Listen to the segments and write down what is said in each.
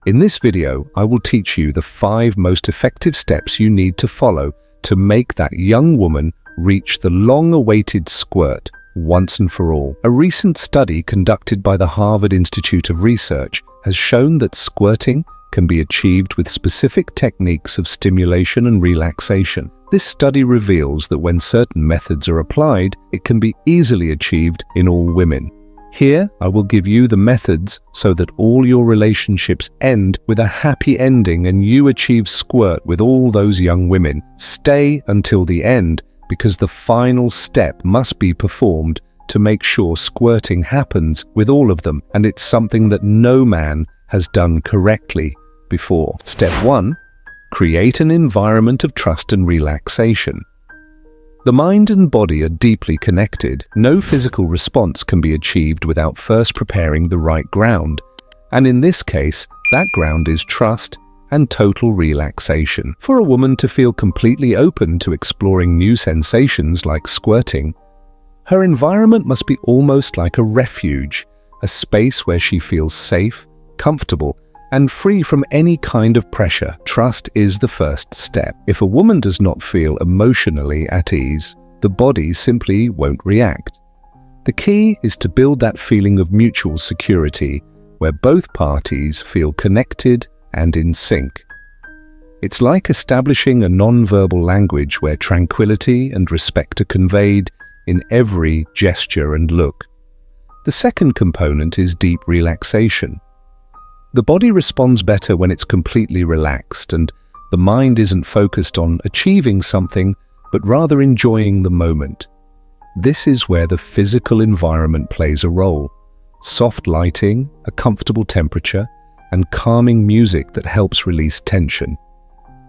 In this video, I will teach you the 5 most effective steps you need to follow to make that young woman reach the long-awaited squirt once and for all. A recent study conducted by the Harvard Institute of Research has shown that squirting can be achieved with specific techniques of stimulation and relaxation. This study reveals that when certain methods are applied, it can be easily achieved in all women. Here, I will give you the methods so that all your relationships end with a happy ending and you achieve squirt with all those young women. Stay until the end because the final step must be performed to make sure squirting happens with all of them, and it's something that no man has done correctly before. Step 1. Create an environment of trust and relaxation. The mind and body are deeply connected. No physical response can be achieved without first preparing the right ground. And in this case, that ground is trust and total relaxation. For a woman to feel completely open to exploring new sensations like squirting, her environment must be almost like a refuge, a space where she feels safe, comfortable, and free from any kind of pressure. Trust is the first step. If a woman does not feel emotionally at ease, the body simply won't react. The key is to build that feeling of mutual security, where both parties feel connected and in sync. It's like establishing a non-verbal language where tranquility and respect are conveyed in every gesture and look. The second component is deep relaxation. The body responds better when it's completely relaxed and the mind isn't focused on achieving something, but rather enjoying the moment. This is where the physical environment plays a role. Soft lighting, a comfortable temperature, and calming music that helps release tension.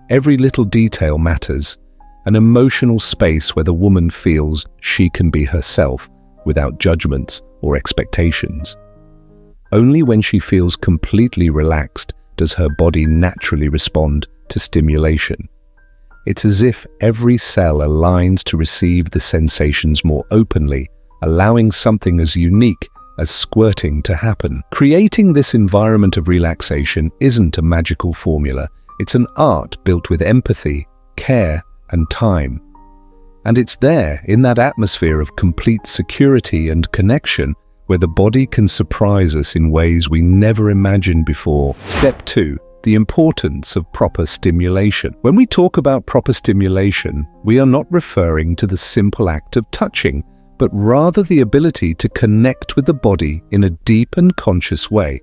Every little detail matters, an emotional space where the woman feels she can be herself without judgments or expectations. Only when she feels completely relaxed does her body naturally respond to stimulation. It's as if every cell aligns to receive the sensations more openly, allowing something as unique as squirting to happen. Creating this environment of relaxation isn't a magical formula. It's an art built with empathy, care, and time. And it's there, in that atmosphere of complete security and connection, where the body can surprise us in ways we never imagined before. Step 2. The importance of proper stimulation. When we talk about proper stimulation, we are not referring to the simple act of touching, but rather the ability to connect with the body in a deep and conscious way.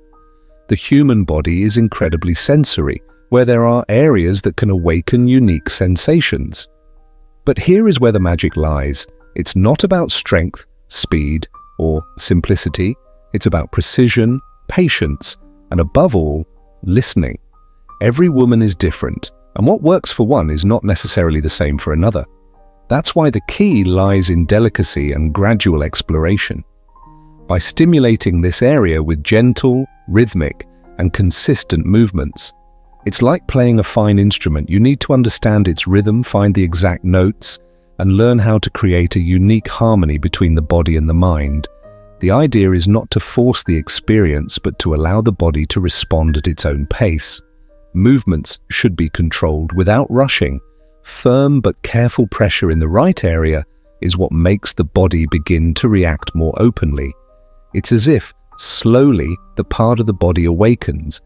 The human body is incredibly sensory, where there are areas that can awaken unique sensations. But here is where the magic lies. It's not about strength, speed, or simplicity. It's about precision, patience, and above all, listening. Every woman is different, and what works for one is not necessarily the same for another. That's why the key lies in delicacy and gradual exploration. By stimulating this area with gentle, rhythmic, and consistent movements, it's like playing a fine instrument. You need to understand its rhythm, find the exact notes, and learn how to create a unique harmony between the body and the mind. The idea is not to force the experience, but to allow the body to respond at its own pace. Movements should be controlled without rushing. Firm but careful pressure in the right area is what makes the body begin to react more openly. It's as if, slowly, the part of the body awakens,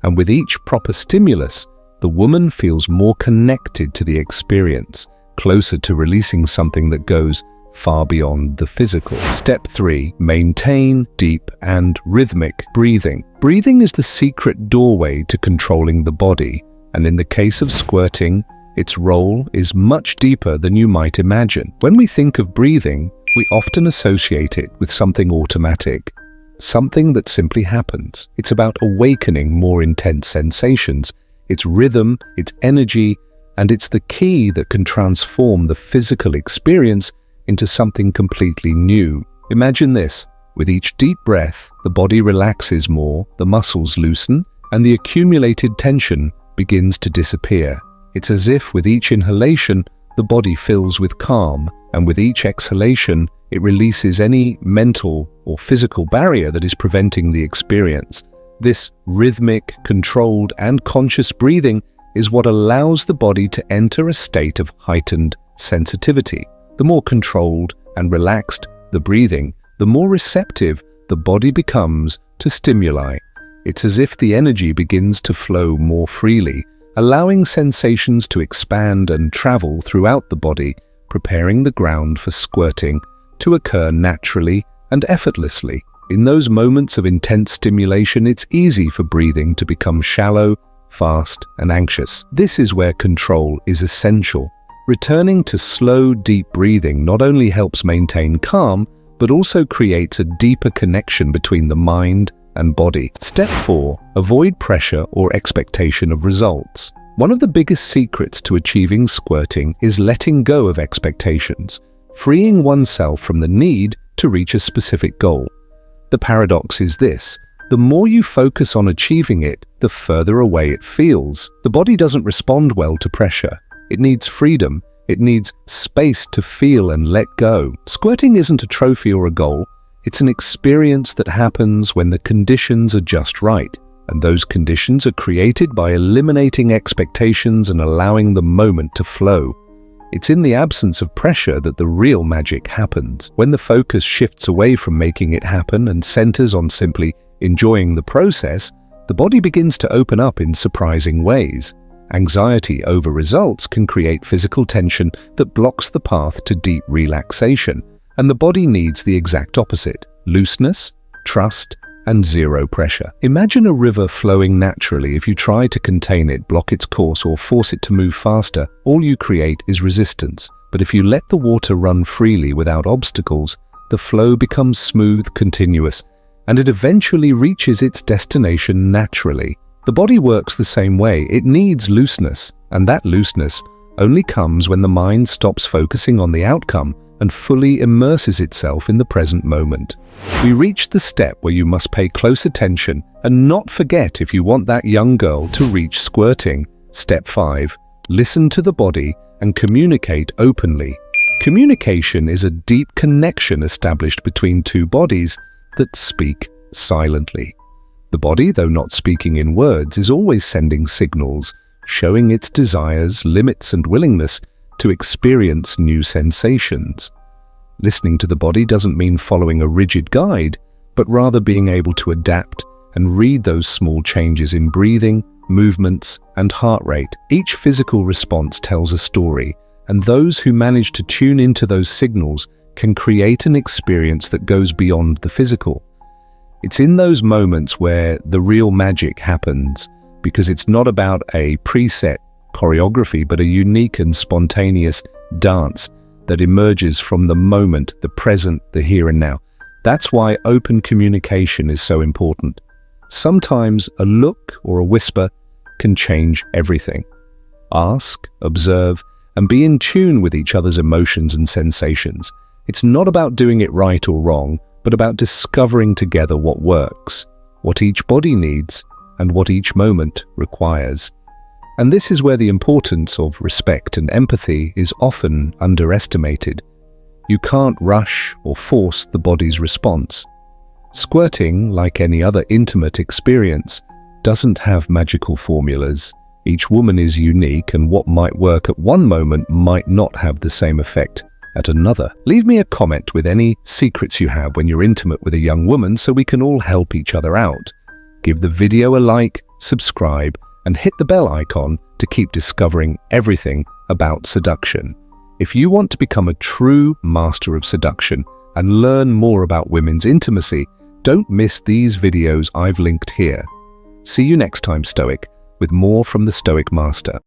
and with each proper stimulus, the woman feels more connected to the experience, closer to releasing something that goes far beyond the physical. Step 3. Maintain deep and rhythmic breathing. Breathing is the secret doorway to controlling the body, and in the case of squirting, its role is much deeper than you might imagine. When we think of breathing, we often associate it with something automatic, something that simply happens. It's about awakening more intense sensations, its rhythm, its energy, and it's the key that can transform the physical experience into something completely new. Imagine this. With each deep breath, the body relaxes more, the muscles loosen, and the accumulated tension begins to disappear. It's as if with each inhalation, the body fills with calm, and with each exhalation, it releases any mental or physical barrier that is preventing the experience. This rhythmic, controlled, and conscious breathing is what allows the body to enter a state of heightened sensitivity. The more controlled and relaxed the breathing, the more receptive the body becomes to stimuli. It's as if the energy begins to flow more freely, allowing sensations to expand and travel throughout the body, preparing the ground for squirting to occur naturally and effortlessly. In those moments of intense stimulation, it's easy for breathing to become shallow, fast, and anxious. This is where control is essential. Returning to slow, deep breathing not only helps maintain calm, but also creates a deeper connection between the mind and body. Step 4. Avoid pressure or expectation of results. One of the biggest secrets to achieving squirting is letting go of expectations, freeing oneself from the need to reach a specific goal. The paradox is this: the more you focus on achieving it, the further away it feels. The body doesn't respond well to pressure. It needs freedom. It needs space to feel and let go. Squirting isn't a trophy or a goal. It's an experience that happens when the conditions are just right. And those conditions are created by eliminating expectations and allowing the moment to flow. It's in the absence of pressure that the real magic happens. When the focus shifts away from making it happen and centers on simply enjoying the process, the body begins to open up in surprising ways. Anxiety over results can create physical tension that blocks the path to deep relaxation, and the body needs the exact opposite: looseness, trust, and zero pressure. Imagine a river flowing naturally. If you try to contain it, block its course, or force it to move faster, all you create is resistance. But if you let the water run freely without obstacles, the flow becomes smooth, continuous, and it eventually reaches its destination naturally. The body works the same way. It needs looseness, and that looseness only comes when the mind stops focusing on the outcome and fully immerses itself in the present moment. We reach the step where you must pay close attention and not forget if you want that young girl to reach squirting. Step 5. Listen to the body and communicate openly. Communication is a deep connection established between two bodies that speak silently. The body, though not speaking in words, is always sending signals, showing its desires, limits, and willingness to experience new sensations. Listening to the body doesn't mean following a rigid guide, but rather being able to adapt and read those small changes in breathing, movements, and heart rate. Each physical response tells a story, and those who manage to tune into those signals can create an experience that goes beyond the physical. It's in those moments where the real magic happens, because it's not about a preset choreography, but a unique and spontaneous dance that emerges from the moment, the present, the here and now. That's why open communication is so important. Sometimes a look or a whisper can change everything. Ask, observe, and be in tune with each other's emotions and sensations. It's not about doing it right or wrong, but about discovering together what works, what each body needs, and what each moment requires. And this is where the importance of respect and empathy is often underestimated. You can't rush or force the body's response. Squirting, like any other intimate experience, doesn't have magical formulas. Each woman is unique, and what might work at one moment might not have the same effect at another. Leave me a comment with any secrets you have when you're intimate with a young woman so we can all help each other out. Give the video a like, subscribe, and hit the bell icon to keep discovering everything about seduction. If you want to become a true master of seduction and learn more about women's intimacy, don't miss these videos I've linked here. See you next time, Stoic, with more from the Stoic Master.